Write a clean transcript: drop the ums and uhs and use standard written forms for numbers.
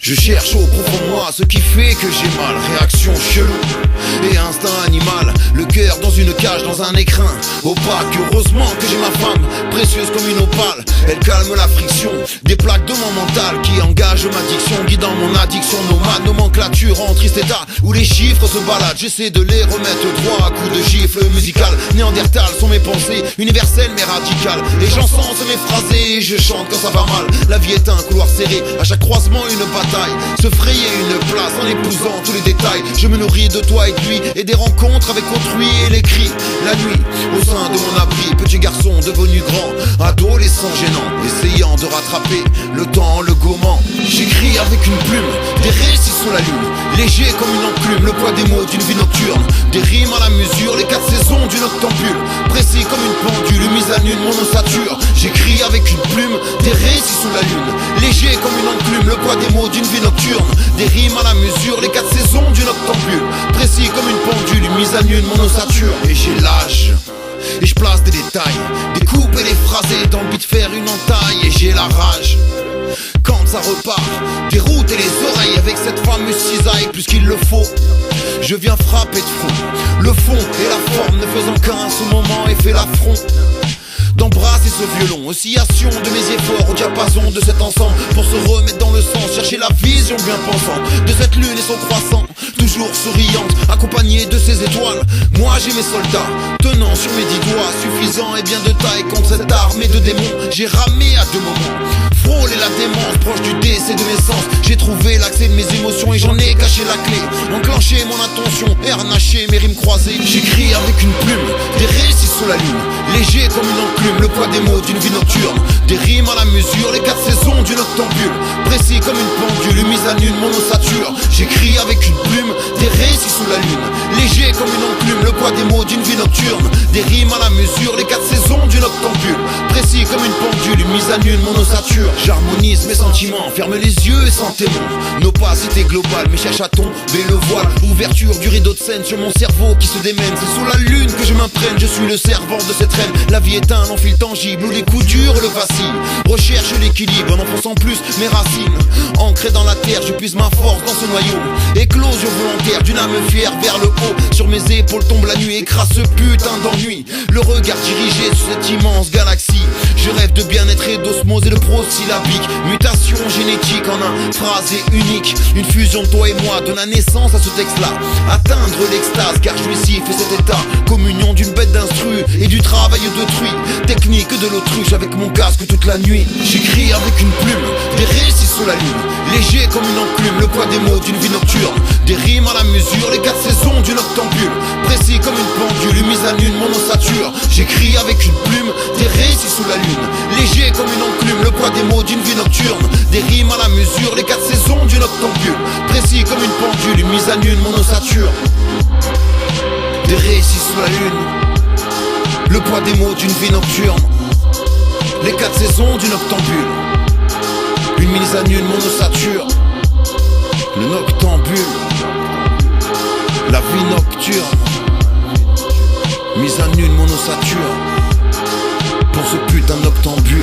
Je cherche au profond de moi ce qui fait que j'ai mal. Réaction chelou et instinct animal. Le cœur dans une cage, dans un écrin opaque. Heureusement que j'ai ma femme, précieuse comme une opale. Elle calme la friction des plaques de mon mental qui engagent ma diction, guidant mon addiction nomade. Nomenclature en triste état où les chiffres se baladent. J'essaie de les remettre droit à coups de gifle musical. Néandertal sont mes pensées, universelles mais radicales. Les chansons sont mes phrasés, je chante quand ça va mal. La vie est un couloir serré, à chaque croisement une bataille. Se frayer une place en épousant tous les détails. Je me nourris de toi et de lui et des rencontres avec autrui et les cris. La nuit, au sein de mon abri, petit garçon devenu grand, adolescent gênant, essayant de rattraper le temps, le gommant. J'écris avec une plume, des récits sous la lune, léger comme une enclume, le poids des mots d'une vie nocturne. Des rimes à la mesure, les 4 saisons d'une octambule, précis comme une pendule, mise à nu de mon ossature. J'écris avec une plume, des récits sous la lune, léger comme une enclume, le poids des mots d'une vie nocturne. Des rimes à la mesure, les 4 saisons d'une octambule, précis comme une pendule, mise à nu de mon ossature. Et j'ai l'âge, et je place des détails, des coupes et des phrasés dans le but de faire une entaille. Et j'ai la rage quand ça repart, dérouter les oreilles avec cette fameuse cisaille plus qu'il le faut. Je viens frapper de front, le fond et la forme ne faisant qu'un, ce moment et fait l'affront d'embrasser ce violon, oscillation de mes efforts au diapason de cet ensemble pour se remettre dans le sens, chercher la vision bien pensante de cette lune et son croissant, toujours souriante, accompagnée de ses étoiles. Moi j'ai mes soldats, tenant sur mes 10 doigts, suffisant et bien de taille contre cette armée de démons. J'ai ramé à 2 moments, frôlé la démence, proche du décès de mes sens. J'ai trouvé l'accès de mes émotions et j'en ai caché la clé, enclenché mon attention et harnaché mes rimes croisées. J'écris avec une plume, des récits sous la lune, léger comme une enclume, le poids des mots d'une vie nocturne. Des rimes à la mesure, les 4 saisons d'une octambule, précis comme une pendule, mise à nu de mon ossature. J'écris avec une plume, des récits sous la lune, léger comme une enclume, le poids des mots d'une vie nocturne. Des rimes à la mesure, les 4 saisons d'une octambule, précis comme une pendule, mise à nu de mon ossature. J'harmonise mes sentiments, ferme les yeux et sans témoin. L'opacité globale, mais cherche à tomber le voile. Ouverture du rideau de scène sur mon cerveau qui se démène. C'est sous la lune que je m'imprègne, je suis le servant de cette reine. La vie est un fil tangible où les coups durs le vacillent. Recherche l'équilibre en enfonçant plus mes racines. Ancré dans la terre, je puise ma force dans ce noyau. Éclosion volontaire d'une âme fière vers le haut. Sur mes épaules tombe la nuit, écrase ce putain d'ennui. Le regard dirigé sur cette immense galaxie. Je rêve de bien-être et d'osmose et de prosyllabique. Mutation génétique en un phrasé unique. Une fusion de toi et moi donne la naissance à ce texte-là. Atteindre l'extase car jouissif et cet état. Communion d'une bête d'instru et du travail d'autrui. Technique de l'autruche avec mon casque toute la nuit. J'écris avec une plume, des récits sous la lune, léger comme une enclume, le poids des mots d'une vie nocturne. Des rimes à la mesure, les 4 saisons d'une octambule, précis comme une pendule, mise à nu de mon ossature. J'écris avec une plume, des récits sous la lune, léger comme une enclume, le poids des mots d'une vie nocturne. Des rimes à la mesure, les 4 saisons d'une octambule, précis comme une pendule, mise à nu de mon ossature. Des récits sous la lune, le poids des mots d'une vie nocturne. Les 4 saisons d'une octambule, une mise à nu de mon ossature. Le noctambule, la vie nocturne, mise à nu de mon ossature. Pour ce putain de noctambule.